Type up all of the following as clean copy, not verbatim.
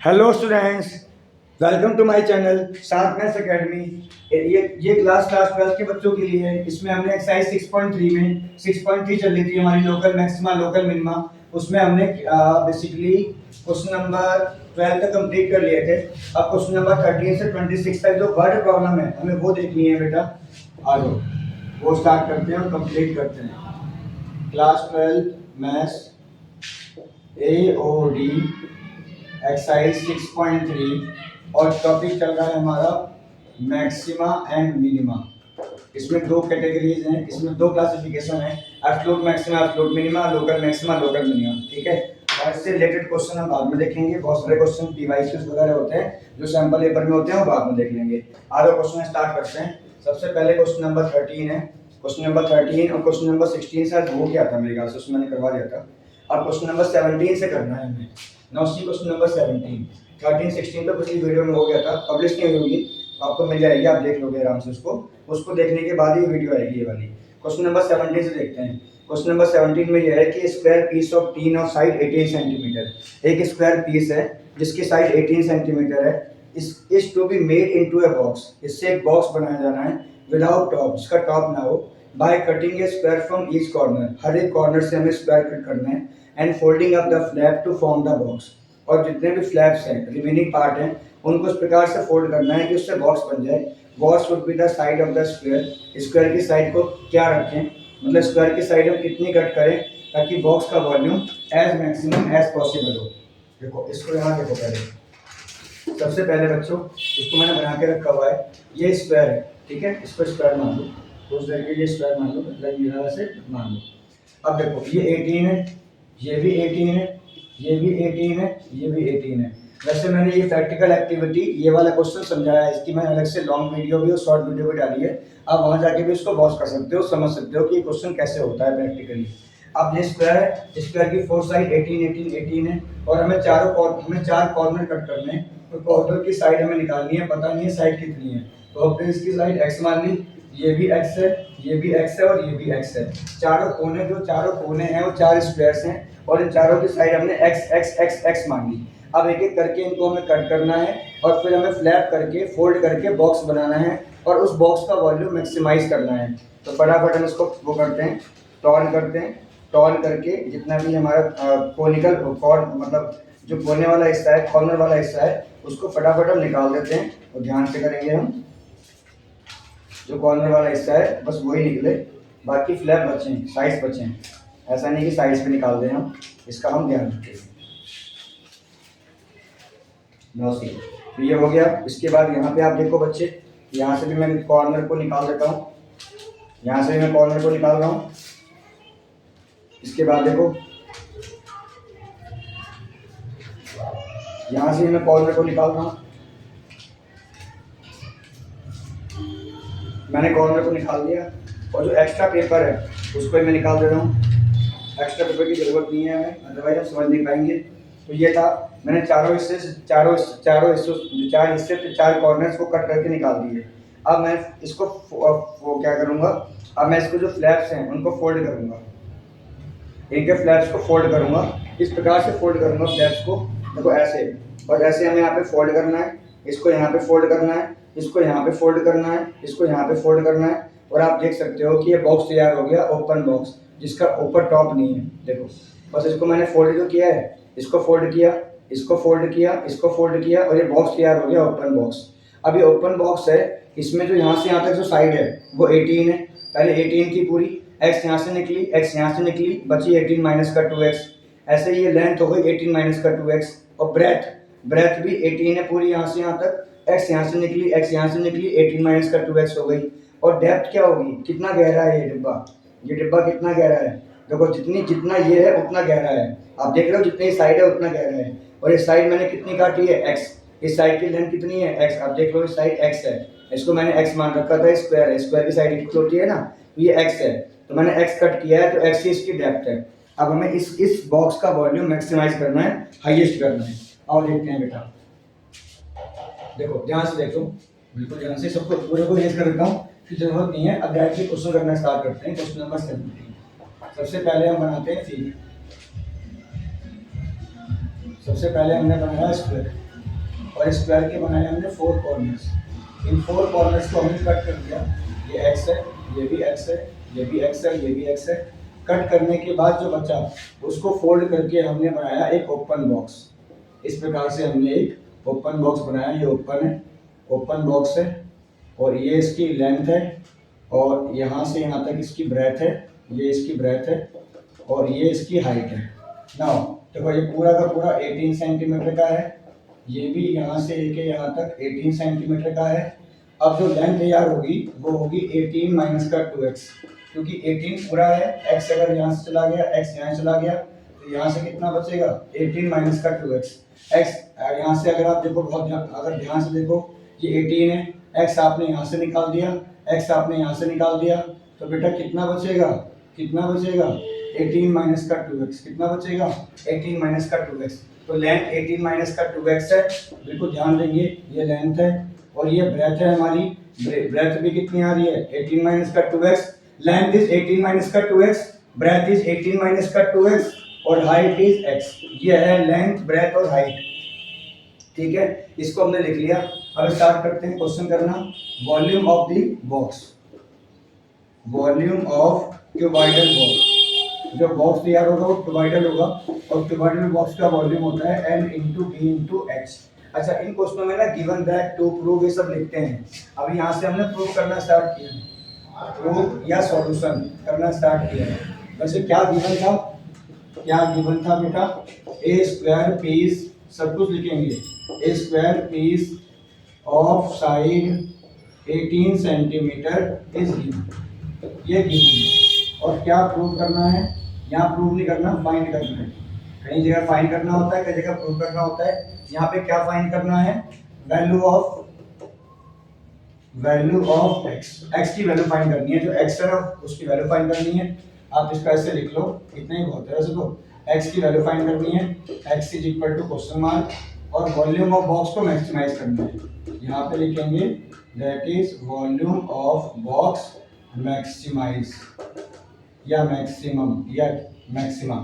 Hello students, welcome to my channel सात maths academy. ये class 12 के बच्चों के लिए है। इसमें हमने एक्सरसाइज 6.3 में 6.3 चल रही थी हमारी लोकल मैक्सिमा लोकल मिनिमा। उसमें हमने बेसिकली क्वेश्चन नंबर 12 तक कंप्लीट कर लिए थे। अब क्वेश्चन नंबर 13 से 26 तक जो वर्ड प्रॉब्लम है हमें वो देखनी है बेटा। आ जाओ, वो स्टार्ट करते हैं और कंप्लीट करते हैं। क्लास 12 मैथ्स AOD एक्सरसाइज 6.3 और टॉपिक चल रहा है हमारा मैक्सिमा एंड मिनिमा। इसमें दो कैटेगरीज हैं, इसमें दो क्लासिफिकेशन है, absolute maxima absolute minima, local maxima local minima. ठीक है, और इससे रिलेटेड क्वेश्चन हम बाद में देखेंगे। बहुत सारे क्वेश्चन पीवाईक्यूज वगैरह होते हैं जो सैंपल पेपर में होते हैं, वो बाद में देख लेंगे। आगे क्वेश्चन स्टार्ट करते हैं। सबसे पहले क्वेश्चन नंबर 13 है। क्वेश्चन नंबर 13 और क्वेश्चन नंबर 16 शायद हो गया था मेरे ख्याल से, उसमें मैंने करवा दिया था। अब क्वेश्चन नंबर 17 से करना है हमें। Now see question number 17। 13 16 तो पिछली वीडियो में हो गया था, पब्लिश नहीं होगी, आपको मिल जाएगी, आप देख लोगे आराम से उसको देखने के बाद ही वीडियो आएगी ये वाली। क्वेश्चन नंबर 17 से देखते हैं। क्वेश्चन नंबर 17 में यह है कि square piece of tin of side 18 centimetre. एक स्क्वायर पीस है जिसकी साइड 18 सेंटीमीटर है। इस to be made into a box. इससे एक बॉक्स बनाया जाना है विदाउट टॉप, जिसका टॉप ना हो। By cutting a square from each corner. हर एक कॉर्नर से हमें स्क्वायर कट करना है। And folding up the flap to form the box. और जितने भी फ्लैप्स हैं, रिमेनिंग पार्ट हैं, उनको इस प्रकार से फोल्ड करना है कि उससे बॉक्स बन जाए। What's would be the side of the square. Square की साइड को क्या रखें, मतलब स्क्वायर की साइड हम कितनी कट करें ताकि बॉक्स का volume as maximum as possible हो। देखो इसको यहाँ देखो पहले। सबसे पहले बच्चों, इसको मैंने बना के रखा हुआ है, ये स्क्वायर है, ठीक है, इसको स्क्वायर मान लो। तो उस तरीके ये स्क्वायर मान लो, मतलब ये से मान लो। अब देखो ये 18 है, ये भी 18 है, ये भी 18 है, ये भी 18 है। वैसे मैंने ये प्रैक्टिकल एक्टिविटी, ये वाला क्वेश्चन समझाया है, इसकी मैंने अलग से लॉन्ग वीडियो भी और शॉर्ट वीडियो भी डाली है। आप वहाँ जाके भी इसको वॉच कर सकते हो, समझ सकते हो कि ये क्वेश्चन कैसे होता है प्रैक्टिकली। अब ये स्क्वायर है, स्क्वायर की फोर साइड 18 18 18 है और हमें चार कॉर्नर कट करने हैं। तो कॉर्नर की साइड हमें निकालनी है, पता नहीं है साइड कितनी है। तो हमने इसकी साइड x मान ली, ये भी x है, ये भी x है और ये भी x है। चारों कोने हैं वो चार स्क्वायर्स हैं और इन चारों की साइड हमने x x x x मान ली। अब एक एक करके इनको हमें कट करना है और फिर हमें फ्लैप करके फोल्ड करके बॉक्स बनाना है और उस बॉक्स का वॉल्यूम मैक्सिमाइज करना है। तो फटाफट हम इसको वो करते हैं, टॉर्न करते हैं। टॉर्न करके जितना भी हमारा कोनिकल कॉर्ड, मतलब जो कोने वाला हिस्सा है, कॉर्नर वाला हिस्सा है, उसको फटाफट हम निकाल देते हैं। और ध्यान से करेंगे हम, जो कॉर्नर वाला हिस्सा है बस वही निकले, बाकी फ्लैप बचें, साइड्स बचें। ऐसा नहीं कि साइड्स पे निकाल दें हम, इसका हम ध्यान रखेंगे। तो ये हो गया। इसके बाद यहाँ पे आप देखो बच्चे, यहाँ से भी मैं कॉर्नर को निकाल देता हूँ, यहाँ से भी मैं कॉर्नर को निकाल रहा हूँ। इसके बाद देखो यहाँ से मैं कॉर्नर को निकाल रहा हूँ, मैंने कॉर्नर को निकाल दिया। और जो एक्स्ट्रा पेपर है उसको मैं निकाल दे रहा हूँ। एक्स्ट्रा पेपर की ज़रूरत नहीं है हमें, अदरवाइज हम समझ नहीं पाएंगे। तो ये था, मैंने चार हिस्से पे चार कॉर्नर्स को कट करके निकाल दिए। अब मैं इसको वो क्या करूँगा, अब मैं इसको जो फ्लैप्स हैं उनको फोल्ड करूँगा, इनके फ्लैप्स को फोल्ड करूँगा। इस प्रकार से फोल्ड करूँगा फ्लैप्स को, देखो ऐसे, और ऐसे हमें यहाँ पे फोल्ड करना है, इसको यहाँ पे फोल्ड करना है, इसको यहाँ पे फोल्ड करना है, इसको यहाँ पे फोल्ड करना है। और आप देख सकते हो कि ये बॉक्स तैयार हो गया, ओपन बॉक्स, जिसका ऊपर टॉप नहीं है। देखो बस इसको मैंने फोल्ड जो किया है, इसको फोल्ड किया, इसको फोल्ड किया, इसको फोल्ड किया, और ये बॉक्स तैयार हो गया, ओपन बॉक्स। अब ये ओपन बॉक्स है, इसमें जो यहाँ से यहाँ तक जो साइड है वो 18 है। पहले 18 की पूरी, x यहाँ से निकली, x यहाँ से निकली, बची 18 माइनस का 2x। ऐसे ये लेंथ हो गई 18 माइनस का 2x। और ब्रेथ भी 18 है पूरी, यहाँ से यहाँ तक, x यहाँ से निकली, x यहाँ से निकली, 18 माइनस का 2x हो गई। और डेप्थ क्या होगी, कितना गहरा है ये डिब्बा कितना गहरा है। देखो जितना ये है उतना गहरा है, आप देख रहे हो, जितनी साइड है उतना गहरा है। और ये साइड मैंने कितनी काटी है, x। इस साइड की लेंथ कितनी है, x। आप देख लो इस साइड x है, इसको मैंने x मान रखा था, स्क्वायर है, स्क्वायर की साइड इक्वल होती है ना, तो ये x है, तो मैंने x कट किया है, तो x ही इसकी डेप्थ है। अब हमें इस बॉक्स का वॉल्यूम मैक्सिमाइज करना है, हाईएस्ट करना है। और देखते हैं बेटा, देखो ध्यान से देखो, बिल्कुल ध्यान से, सबको पूरे को रेज कर रखा हूँ कि जरूरत नहीं है। अब डायरेक्टली क्वेश्चन करना स्टार्ट करते हैं। Question number 17। सबसे पहले हम बनाते हैं फिगर। सबसे पहले हमने बनाया स्क्वायर, और स्क्वायर के बनाए हमने 4 कॉर्नर्स। इन 4 कॉर्नर्स को हमने कट कर दिया। ये एक्स है, ये भी एक्स है, ये भी एक्स है, ये भी एक्स है। कट करने के बाद जो बचा उसको फोल्ड करके हमने बनाया एक ओपन बॉक्स। इस प्रकार से हमने एक ओपन बॉक्स बनाया। ये ओपन है, ओपन बॉक्स है, और ये इसकी लेंथ है, और यहाँ से यहाँ तक इसकी ब्रेथ है, ये इसकी ब्रेथ है, और ये इसकी हाइट है। नाउ देखो ये पूरा का पूरा 18 सेंटीमीटर का है। ये भी यहाँ से लेके यहाँ तक 18 सेंटीमीटर का है। अब जो लेंथ तैयार होगी वो होगी 18 माइनस का 2x, क्योंकि 18 पूरा है। x अगर यहाँ से चला गया, x यहाँ चला गया, तो यहाँ से कितना बचेगा 18 माइनस का 2x। x यहाँ से अगर आप देखो, बहुत अगर ध्यान से देखो, ये 18 है, x आपने यहाँ से निकाल दिया, x आपने यहाँ से निकाल दिया, तो बेटा कितना बचेगा, कितना बचेगा 18 माइनस का 2x, कितना बचेगा 18 माइनस का 2x। तो लेंथ 18 माइनस का 2x है, बिल्कुल ध्यान देंगे। ये लेंथ है और ये ब्रेथ है हमारी। ब्रेथ भी कितनी आ रही है 18 माइनस का 2x। लेंथ इज 18 माइनस का 2x, ब्रेथ इज 18 माइनस का 2x, और हाइट इज x। ये है लेंथ, ब्रेथ और हाइट। ठीक है, इसको हमने लिख लिया। अब स्टार्ट करते हैं क्वेश्चन करना। Volume of the box, volume of cuboidal box. जो बॉक्स तैयार होगा वो क्यूबॉइडल होगा, और क्यूबॉइडल बॉक्स का वॉल्यूम होता है n into B into H. अच्छा, इन क्वेश्चनों में ना गिवन दैट, टू प्रूव, ये सब लिखते हैं। अब यहाँ से हमने प्रूव करना स्टार्ट किया, प्रूव या सॉल्यूशन करना स्टार्ट किया। वैसे क्या गिवन था, क्या गिवन था बेटा, ए स्क्वायर पीस, सब कुछ लिखेंगे। A square piece of side 18 centimetre is given, ये गिवन है। और क्या प्रूव करना है, यहाँ प्रूव नहीं करना, फाइंड करना है। कई जगह फाइंड करना होता है, कई जगह प्रूव करना होता है। यहाँ पे क्या फाइंड करना है, वैल्यू ऑफ एक्स, एक्स की वैल्यू फाइंड करनी है। जो एक्स है ना उसकी वैल्यू फाइंड करनी है। आप इसका ऐसे लिख लो, इतना ही बहुत है वैसे तो। एक्स की वैल्यू फाइंड करनी है, X is equal to question mark, और वॉल्यूम ऑफ बॉक्स को मैक्सिमाइज करना है। यहाँ पे लिखेंगे that is volume of box maximise, या मैक्सिमम, या मैक्सिमा।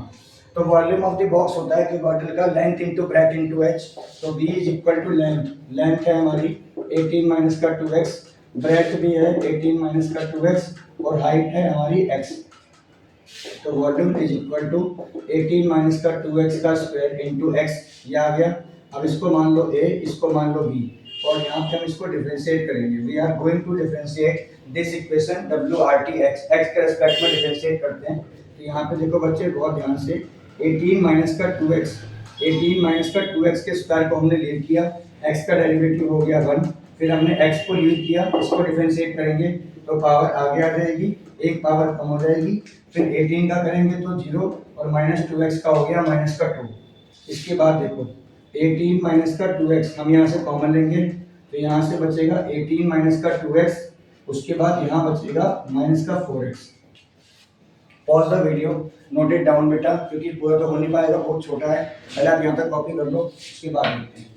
तो वॉल्यूम ऑफ द बॉक्स होता है कि बॉटल का length into breadth into H. तो b is equal to length, length है हमारी 18 माइनस का 2x, ब्रेथ भी है 18 माइनस का 2x, और हाइट है हमारी x। तो volume is equal to 18 minus का 2x का स्क्वायर इंटू x, ये आ गया। अब इसको मान लो a, इसको मान लो b, और यहाँ पे हम इसको डिफरेंशिएट करेंगे। We are going to differentiate this equation WRT x, x के रेस्पेक्ट में डिफरेंशिएट करते हैं। तो यहाँ पे देखो बच्चे बहुत ध्यान से, 18 माइनस का 2x, 18 माइनस का 2x के स्क्वायर को हमने लीव किया, x का डेरिवेटिव हो गया 1, फिर हमने x को लीव किया, इसको डिफरेंशिएट करेंगे तो पावर आगे आ जाएगी, एक पावर कम हो जाएगी, फिर 18 का करेंगे तो 0, और माइनस 2x का हो गया माइनस का 2। इसके बाद देखो 18 माइनस का 2x हम यहाँ से कॉमन लेंगे, तो यहाँ से बचेगा 18 माइनस का 2x, उसके बाद यहाँ बचेगा माइनस का 4x। Pause the video, note it down बेटा, क्योंकि पूरा तो हो नहीं पाएगा, बहुत छोटा है। पहले आप यहाँ तक कॉपी कर लो, उसके बाद देखते हैं।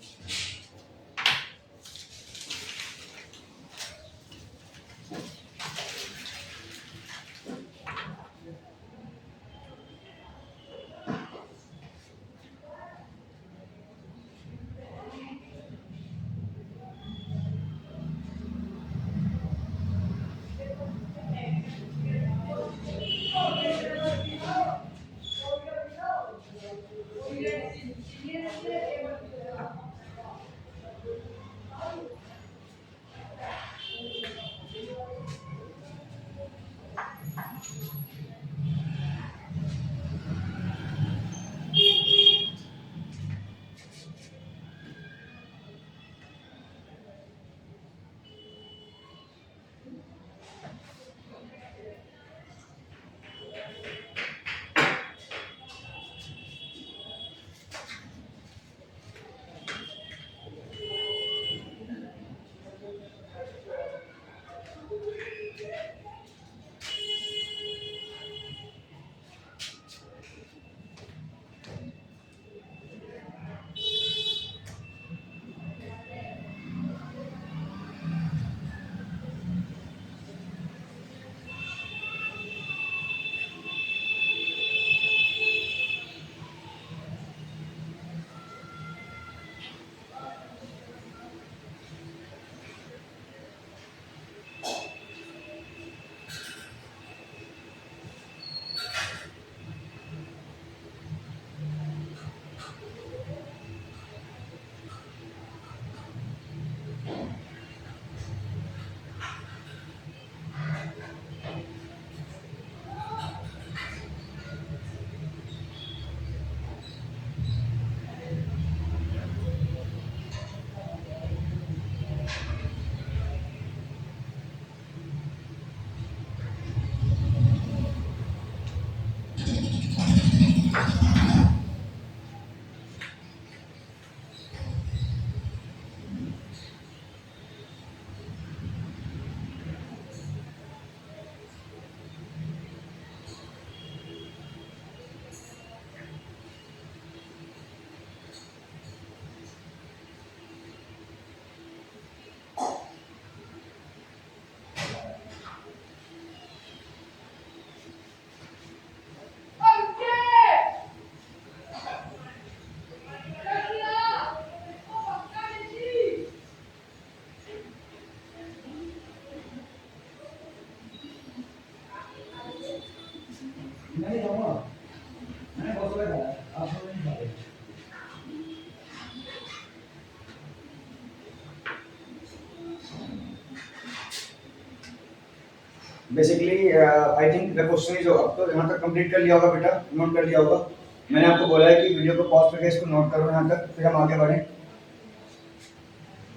Basically I think the question is, अब तो यहाँ तक कंप्लीट कर लिया होगा बेटा, नोट कर लिया होगा। मैंने आपको बोला है कि वीडियो को पॉज करके इसको नोट करो यहाँ तक, फिर हम आगे बढ़ें।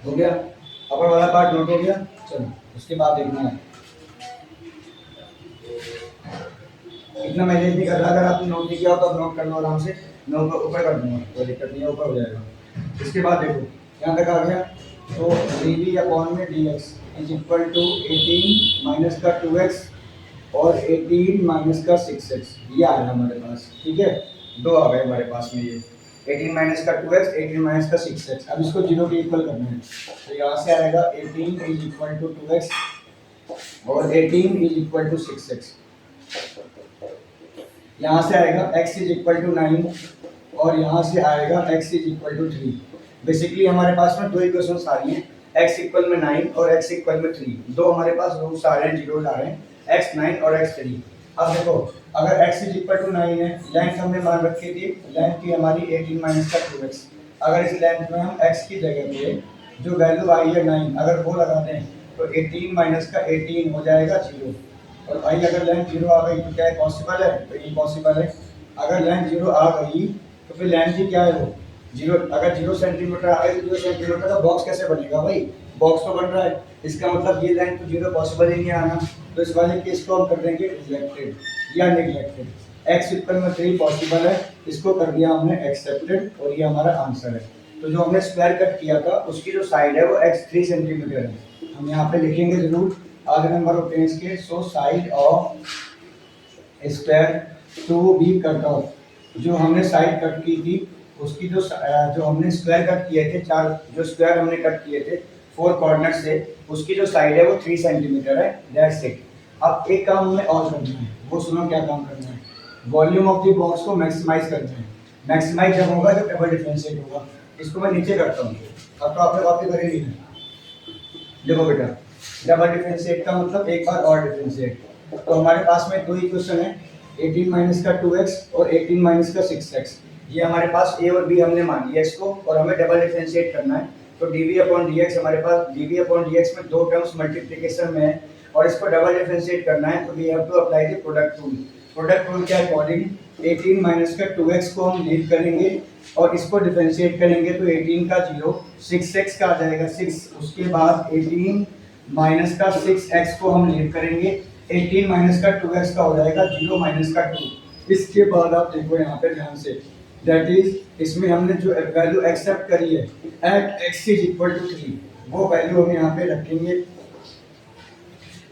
हो गया, अपर वाला पार्ट नोट हो गया। चलो उसके बाद देखना है, इतना मैनेज नहीं कर रहा, अगर आपने नोट नहीं किया हो तो आप नोट कर लो आराम से, मैं ऊपर कर दूंगा, कोई दिक्कत नहीं है, ऊपर हो जाएगा। इसके बाद देखो यहाँ तक आ गया, तो डी वी अपॉन में D X is equal to 18 minus का 2x और 18 माइनस का 6x, ये आ रहा है हमारे पास, ठीक है। दो आ गए हमारे पास में, ये 18 माइनस का 2x, 18 माइनस का 6x। अब इसको जीरो के इक्वल करना है, तो यहाँ से आएगा 18 इज इक्वल टू 2x और 18 इज इक्वल टू 6x। यहाँ से आएगा x इज इक्वल टू 9 और यहाँ से आएगा x is equal to 3। Basically हमारे पास में दो इक्वेशंस आ रही हैं, x इक्वल में 9 और x इक्वल में 3। दो हमारे पास रूट्स आ रहे हैं, जीरोस आ रहे हैं, x 9 और x 3। अब देखो, अगर x इज इक्वल टू 9 है, लेंथ हमने मान रखी थी, लेंथ थी हमारी 18 माइनस का 2x। अगर इस लेंथ में हम x की जगह पे जो वैल्यू आई है 9, अगर वो लगाते हैं तो 18 माइनस का 18 हो जाएगा 0। और भाई अगर लेंथ 0 आ गई तो क्या है, पॉसिबल है? तो ये पॉसिबल है। अगर लेंथ 0 आ गई तो फिर लेंथ ही क्या है, वो 0। अगर 0 सेंटीमीटर आ गई तो 0 सेंटीमीटर का बॉक्स कैसे बनेगा भाई? बॉक्स तो बन रहा है, इसका मतलब ये लेंथ तो 0 पॉसिबल ही नहीं आना। तो इस वाले केस को हम कर देंगे रिजेक्टेड या नेग्लेक्टेड। x इक्वल में 3 पॉसिबल है, इसको कर दिया हमने एक्सेप्टेड, और ये हमारा आंसर है। तो जो हमने स्क्वायर कट किया था उसकी जो साइड है वो x 3 सेंटीमीटर है, हम यहाँ पे लिखेंगे जरूर आगे नंबर ऑफ पेज के। So side of square to be cut off, जो हमने साइड कट की थी उसकी जो हमने स्क्वायर कट किए थे, चार जो स्क्वायर हमने कट किए थे 4 कॉर्नर से, उसकी जो साइड है वो 3 सेंटीमीटर है, दैट्स इट। अब एक काम हमें और करना है, वो सुनो क्या काम करना है, वॉल्यूम ऑफ द बॉक्स को मैक्सिमाइज करना है। मैक्सिमाइज जब होगा जब डबल डिफरेंशिएट होगा। इसको मैं नीचे करता हूँ, अब तो आपने कॉपी करी नहीं है। देखो बेटा, डबल डिफरेंशिएट का मतलब एक बार और डिफरेंशिएट। तो हमारे पास में दो इक्वेशन है, 18 माइनस का 2x और 18 माइनस का 6x। ये हमारे पास a और b हमने मान लिया इसको, और हमें डबल डिफरेंशिएट करना है। तो dv अपॉन dx, हमारे पास dv अपॉन dx में दो टर्म्स मल्टीप्लिकेशन में है और इसको डबल डिफरेंशिएट करना है, तो we have to apply the product rule. Product rule के अकॉर्डिंग 18 माइनस का 2x को हम लीव करेंगे और इसको डिफरेंशिएट करेंगे, तो 18 का 0, 6x का आ जाएगा 6। उसके बाद 18 माइनस का 6x को हम लीव करेंगे, 18 माइनस का 2x का हो जाएगा 0 माइनस का 2। इसके बाद आप देखो यहाँ पे ध्यान से, दैट इज इसमें हमने जो वैल्यू एक्सेप्ट करी है at x is equal to 3, वो वैल्यू हम यहाँ पे रखेंगे।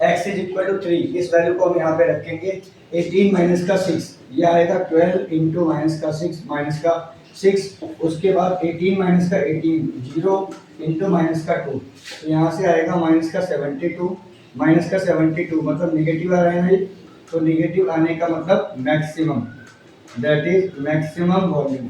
x इज इक्वल टू 3, इस वैल्यू को हम यहाँ पे रखेंगे। 18 माइनस का 6, ये आएगा 12 इंटू माइनस का 6 माइनस का 6। उसके बाद 18 माइनस का 18, 0 इंटू माइनस का 2, तो यहाँ से आएगा माइनस का 72। माइनस का 72 मतलब निगेटिव आ रहा है भाई, तो निगेटिव आने का मतलब maximum, that is maximum volume.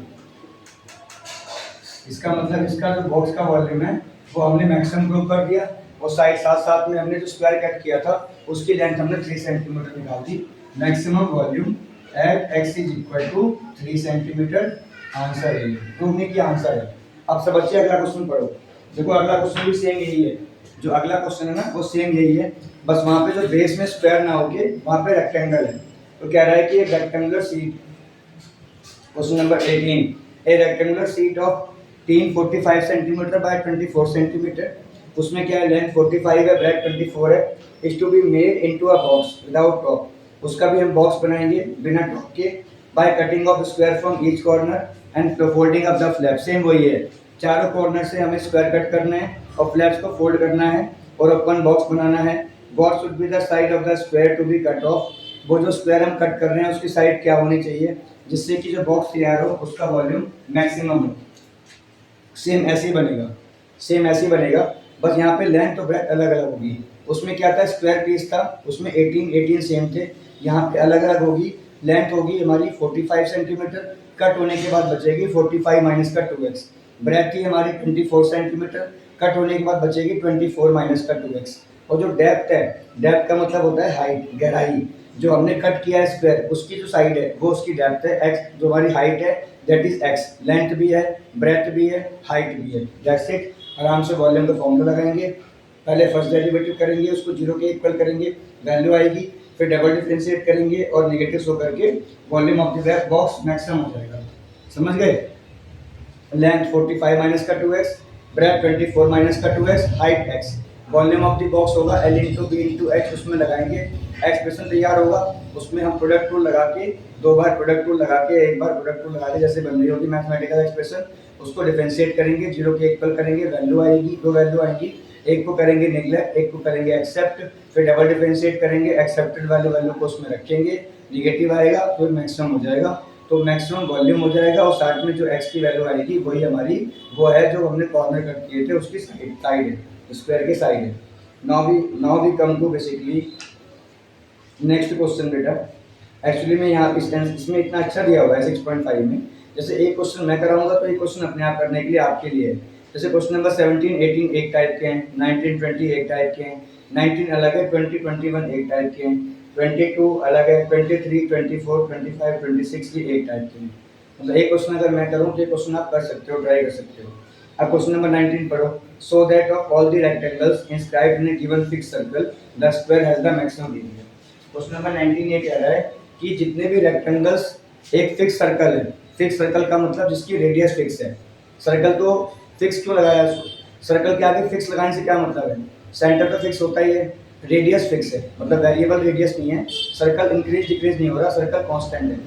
इसका मतलब इसका जो बॉक्स का वॉल्यूम है वो हमने मैक्सिमम प्रूव कर दिया, और साइड साथ साथ में हमने जो स्क्वायर कट किया था उसकी लेंथ हमने 3 सेंटीमीटर निकाल दी। Maximum volume at x is equal to 3 centimetre, answer है, प्रूव नहीं किया, आंसर है। अब सब बच्चे अगला क्वेश्चन पढ़ो। देखो अगला क्वेश्चन भी सेम यही है, जो अगला क्वेश्चन है ना वो सेम यही है, बस वहाँ पे जो बेस में स्क्वायर ना होके वहाँ पे रेक्टेंगल है। तो कह रहा है कि एक rectangular sheet, question number 18, a rectangular sheet of 45 centimetre by 24 centimetre, उसमें क्या है, लेंथ 45 है, ब्रेथ 24 है, is to be made into a box without top. उसका भी हम बॉक्स बनाएंगे बिना टॉप के, by cutting off square from each corner and folding of the flap. Same वही है, चारों कॉर्नर से हमें स्क्वायर कट करना है और फ्लैप्स को फोल्ड करना है और अपन बॉक्स बनाना है। What should be the side of the square to be cut off, वो जो स्क्वायर हम कट कर रहे हैं उसकी साइड क्या होनी चाहिए जिससे कि जो बॉक्स तैयार हो उसका वॉल्यूम मैक्सिमम हो। सेम ऐसे ही बनेगा, सेम ऐसे ही बनेगा, बस यहाँ पे लेंथ और ब्रेथ अलग अलग होगी। उसमें क्या था, स्क्वायर पीस था, उसमें 18 सेम थे, यहाँ पे अलग अलग होगी। लेंथ होगी हमारी 45 सेंटीमीटर, कट होने के बाद बचेगी 45 माइनस का 2x। ब्रेथ थी हमारी 24 सेंटीमीटर, कट होने के बाद बचेगी 24 माइनस का 2x। और जो डेप्थ है, डेप्थ का मतलब होता है हाइट, गहराई, जो हमने कट किया है स्क्वायर उसकी जो साइड है वो उसकी डेप्थ है, x जो हमारी हाइट है दैट इज x, लेंथ भी है, ब्रेथ भी है, हाइट भी है, दैट्स इट। आराम से वॉल्यूम का फॉर्मूला लगाएंगे, पहले फर्स्ट डेरिवेटिव करेंगे, उसको जीरो के इक्वल करेंगे, वैल्यू आएगी, फिर डबल डिफरेंशिएट करेंगे और नेगेटिव शो करके volume of the box maximum हो जाएगा। समझ गए? लेंथ 45 माइनस का 2x, ब्रेथ 24 माइनस का 2x, height x, volume of the box होगा L into B into H, उसमें लगाएंगे, एक्सप्रेशन तैयार होगा, उसमें हम प्रोडक्ट रूल लगा के, दो बार प्रोडक्ट रूल लगा के, एक बार प्रोडक्ट रूल लगा के जैसे बन रही होगी मैथमेटिकल एक्सप्रेशन, उसको डिफरेंशिएट करेंगे, जीरो के इक्वल करेंगे, वैल्यू आएगी, दो वैल्यू आएगी, एक को करेंगे नेग्लेक्ट, एक को करेंगे एक्सेप्ट, फिर डबल डिफरेंशिएट करेंगे, एक्सेप्टेड वाले वैल्यू को उसमें रखेंगे, नेगेटिव आएगा तो मैक्सिमम हो जाएगा, तो मैक्सिमम वॉल्यूम हो जाएगा और साथ में जो x की वैल्यू आएगी वही हमारी वो है जो हमने कॉर्नर कट किए थे उसकी साइड है, स्क्वायर की साइड है। Now we come to basically next question बेटा। एक्चुअली में यहाँ इसमें इतना अच्छा दिया हुआ है 6.5 में, जैसे एक क्वेश्चन मैं कराऊंगा तो एक क्वेश्चन अपने आप करने के लिए आपके लिए है। जैसे क्वेश्चन नंबर 17, 18 एक टाइप के हैं, 19, 20 एक टाइप के हैं, 19 अलग है, 20, 21 एक टाइप के हैं, 22 अलग है, 23, 24, 25, 26 भी एक टाइप के हैं। मतलब एक क्वेश्चन अगर मैं करूँ तो ये क्वेश्चन आप कर सकते हो, ट्राई कर सकते हो। अब क्वेश्चन नंबर 19 पढ़ो। So that of all the rectangles inscribed in a given fix circle the square has the maximum area. Question number 19 ये कह रहा है कि जितने भी रेक्टेंगल्स एक फिक्स सर्कल है, फिक्स सर्कल का मतलब जिसकी रेडियस फिक्स है, सर्कल तो फिक्स क्यों लगाया, सर्कल के आगे फिक्स लगाने से क्या मतलब है, सेंटर तो फिक्स होता ही है, रेडियस फिक्स है, मतलब वेरिएबल रेडियस नहीं है, सर्कल इंक्रीज डिक्रीज नहीं हो रहा, सर्कल कांस्टेंट है,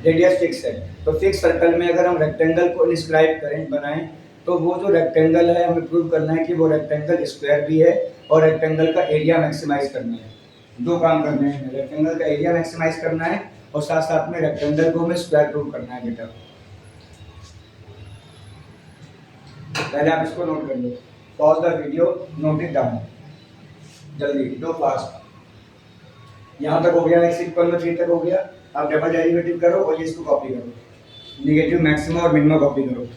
रेडियस फिक्स है। तो फिक्स सर्कल में अगर हम रेक्टेंगल को इंस्क्राइब करें, बनाएं, तो वो जो रेक्टेंगल है हमें प्रूव करना है कि वो रेक्टेंगल स्क्वायर भी है और रेक्टेंगल का एरिया मैक्सिमाइज करना है। दो काम करने हैं, रेक्टेंगल का एरिया मैक्सिमाइज करना है और साथ साथ में रेक्टेंगल को हमें स्क्वायर प्रूव करना है बेटा। पहले आप इसको नोट कर लो, pause the video, note it down, जल्दी डू फास्ट। यहाँ तक हो गया, नेक्स्ट इक्वल में 3 तक हो गया। आप डबल डेरिवेटिव करो और ये इसको कॉपी करो, नेगेटिव मैक्सिमम और मिनिमम कॉपी करो।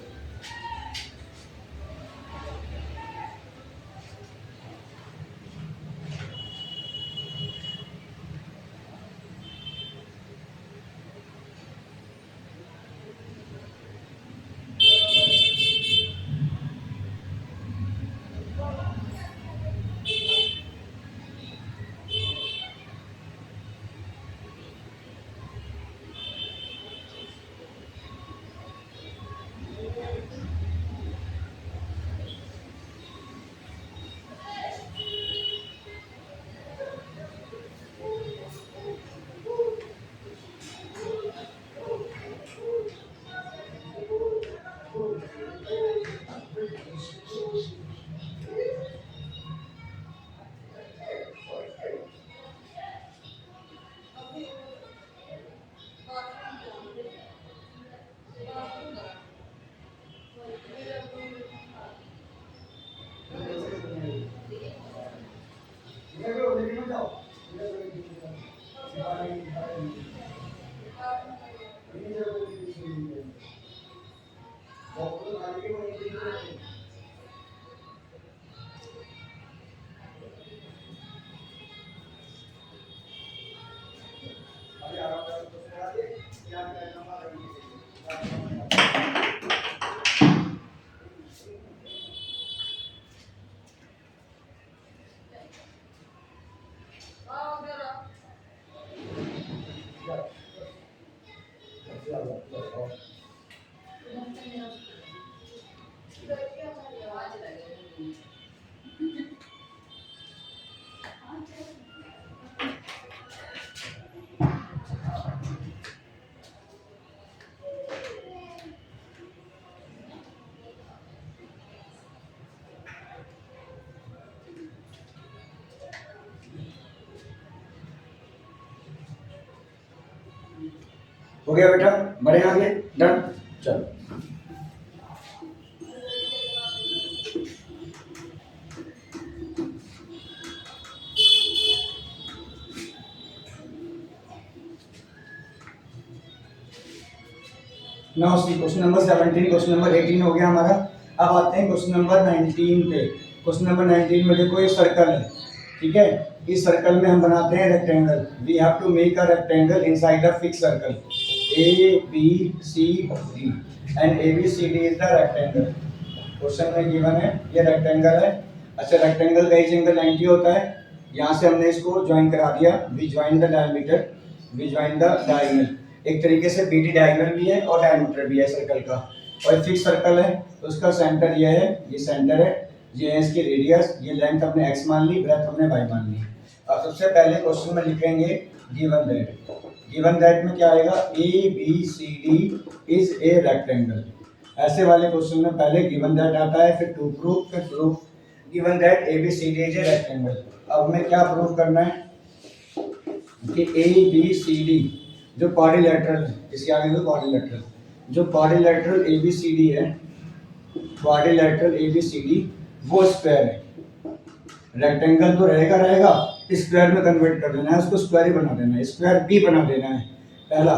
हो गया बेटा, बढ़े आगे, डन, चलो। Now see question number 17, question number 18 हो गया हमारा। अब आते हैं क्वेश्चन नंबर 19 पे। क्वेश्चन नंबर 19 में देखो ये सर्कल है, ठीक है, इस सर्कल में हम बनाते हैं rectangle. We have to make a rectangle inside a fix circle A B C D and A B C D is the rectangle. Question में गिवन है ये रेक्टेंगल है अच्छा, रेक्टेंगल का एज एंगल 90 होता है। यहाँ से हमने इसको ज्वाइन करा दिया, we join the diameter, we join the diagonal. एक तरीके से बीडी डायगोनल भी है और डायमीटर भी है सर्कल का, और फिक्स सर्कल है तो उसका सेंटर ये है, ये सेंटर है, ये है इसकी रेडियस, ये लेंथ हमने x मान ली, ब्रेथ हमने y मान ली। अब सबसे पहले क्वेश्चन में लिखेंगे गिवन दैट। गिवन दैट में क्या आएगा, A B C D is a rectangle. ऐसे वाले क्वेश्चन में पहले गिवन दैट आता है, फिर टू प्रूफ, फिर proof given that A B C D is a rectangle. अब हमें क्या प्रूफ करना है कि ए बी सी डी जो क्वाड्रिलेटरल है, इसके आगे जो क्वाड्रिलेटरल, जो quadrilateral A B C D है, quadrilateral A B C D वो स्क्वायर है। रेक्टेंगल तो रहेगा रहेगा, स्क्वायर में कन्वर्ट कर देना है, उसको स्क्वायर ही बना देना है, स्क्वायर भी बना देना है पहला।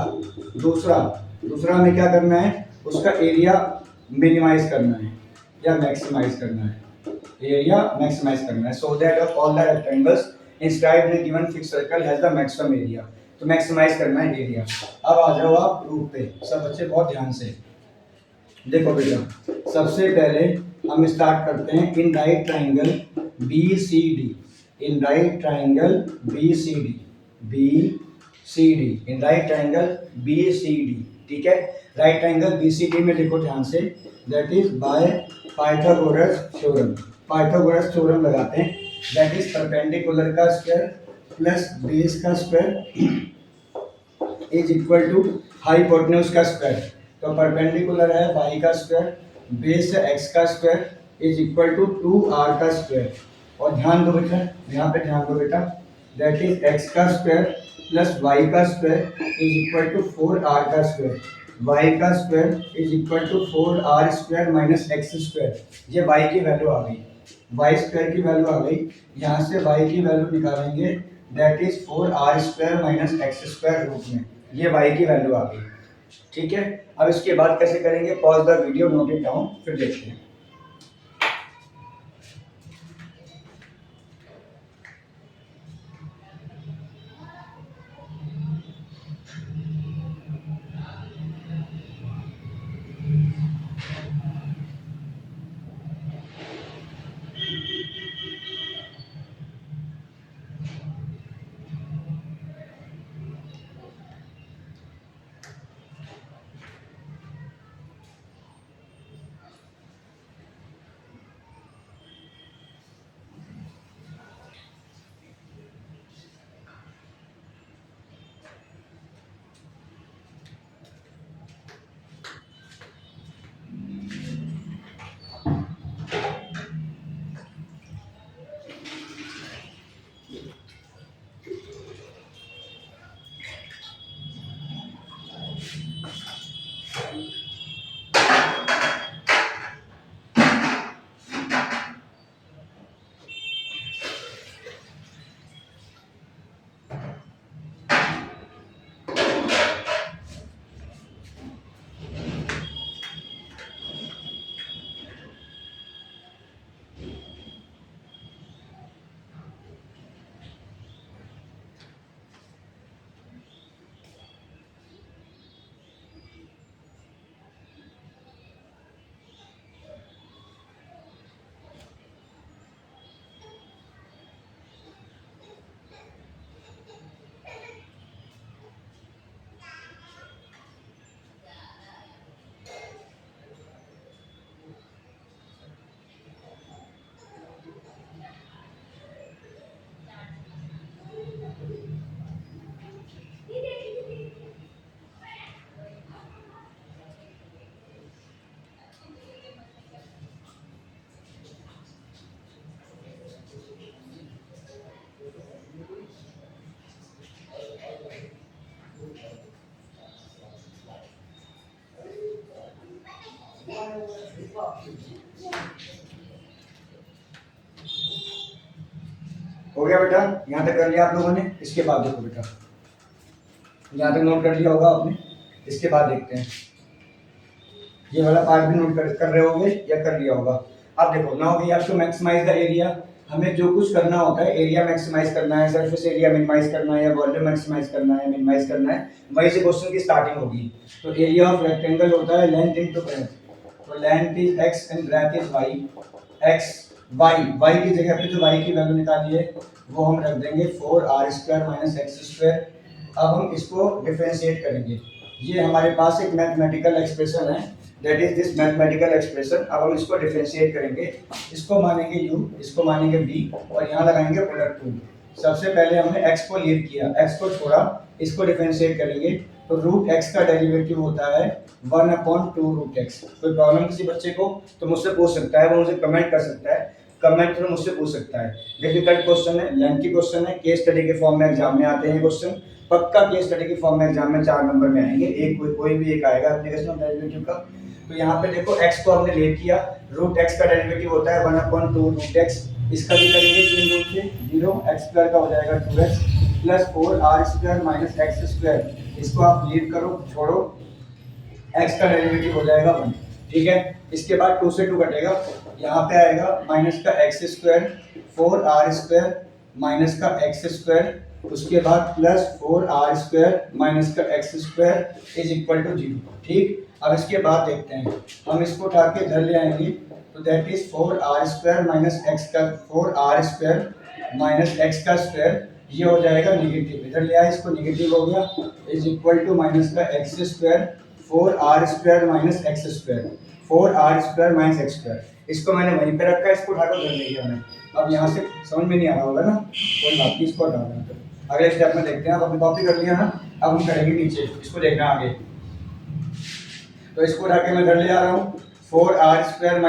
दूसरा हमें क्या करना है, उसका एरिया मिनिमाइज करना है या मैक्सिमाइज करना है, एरिया मैक्सिमाइज करना है। So that of all the rectangles inscribed in given fix circle has the maximum area, तो मैक्सिमाइज करना है एरिया। अब आ जाओ आप प्रूफ पे, सब बच्चे बहुत ध्यान से देखो बेटा। सबसे पहले हम स्टार्ट करते हैं in right triangle B C D, in right triangle B C D, B C D, in right triangle B C D, ठीक है। Right triangle B C D में देखो ध्यान से, that is by Pythagoras theorem. Pythagoras theorem लगाते हैं, that is perpendicular का square plus base का square is equal to hypotenuse का स्क्वायर। तो परपेंडिकुलर है y का स्क्वायर, बेस है x का square is equal to 2r का स्क्वायर। और ध्यान दो बेटा, यहाँ पे ध्यान दो बेटा, दैट इज x का स्क्वायर प्लस y का square is equal to 4r का स्क्वायर। y का square is equal to 4r square minus x square. ये y की वैल्यू आ गई, y स्क्वायर की वैल्यू आ गई। यहाँ से y की वैल्यू निकालेंगे, that is 4r square minus x square रूप में, ये y की वैल्यू आ गई, ठीक है। अब इसके बाद कैसे करेंगे, pause the video, note it down, फिर देखते हैं। हो गया बेटा, यहाँ तक कर लिया आप लोगों ने। इसके बाद देखो बेटा, यहाँ तक नोट कर लिया होगा आपने, इसके बाद देखते हैं। ये वाला पार्ट भी नोट कर रहे होंगे या कर लिया होगा। अब देखो, now we have to maximise the area. हमें जो कुछ करना होता है, एरिया मैक्सिमाइज करना है, सरफेस एरिया मिनिमाइज करना है, या वॉल्यूम मैक्सिमाइज करना है, मिनिमाइज करना है, वहीं से क्वेश्चन की स्टार्टिंग होगी। तो एरिया ऑफ रेक्टेंगल होता है लेंथ इनटू ब्रेथ। तो length is x and breadth is y। x y की जगह पे जो y की वैल्यू निकाली है वो हम रख देंगे 4r² माइनस x²। अब हम इसको डिफरेंशिएट करेंगे। ये हमारे पास एक मैथमेटिकल एक्सप्रेशन है, that is this mathematical expression. अब हम इसको डिफरेंशिएट करेंगे। इसको मानेंगे u, इसको मानेंगे v और यहाँ लगाएंगे प्रोडक्ट 2। सबसे पहले हमने x को लीव किया, x को छोड़ा, इसको डिफरेंशिएट करेंगे तो रूट x का डेरिवेटिव होता है 1/2 रूट x। कोई प्रॉब्लम किसी बच्चे को तो मुझसे पूछ सकता है, वो मुझे कमेंट कर सकता है, कमेंट थ्रू मुझसे पूछ सकता है। डिफिकल्ट क्वेश्चन है, लेंथी क्वेश्चन है, केस स्टडी के फॉर्म में एग्जाम में आते हैं क्वेश्चन, पक्का केस स्टडी के फॉर्म में एग्जाम में 4 नंबर में आएंगे, एक कोई भी एक आएगा एप्लीकेशन ऑफ डेरिवेटिव का। तो यहाँ पे देखो x को हमने ले किया, रूट x का डेरिवेटिव होता है 1/2 रूट x। इसका भी करेंगे 3 रूट से 0, x² का हो जाएगा 2x plus 4r² minus x²। इसको आप लीव करो, छोड़ो, x का डेरिवेटिव हो जाएगा 1। ठीक है, इसके बाद 2 से 2 कटेगा, यहाँ पे आएगा माइनस का x², 4r² माइनस का x², उसके बाद प्लस 4r² माइनस का x² इज इक्वल टू 0। ठीक, अब इसके बाद देखते हैं, हम इसको उठा के इधर ले आएंगे तो that is 4r² minus x², ये हो जाएगा निगेटिव, इधर ले आए, इसको निगेटिव हो गया, इज इक्वल टू माइनस का x², 4r² minus x², 4r² minus x²। इसको मैंने वहीं पे रखा है, इसको उठाकर उधर ले गया मैं। अब यहाँ से समझ में नहीं आ रहा होगा ना, कोई बात नहीं, इसको हटा दें। अगले स्टेप में देखते हैं। अब हमने कॉपी कर लिया ना, अब हम करेंगे नीचे, इसको देखना आगे। तो इसको उठा के मैं इधर ले आ रहा हूँ, 4r²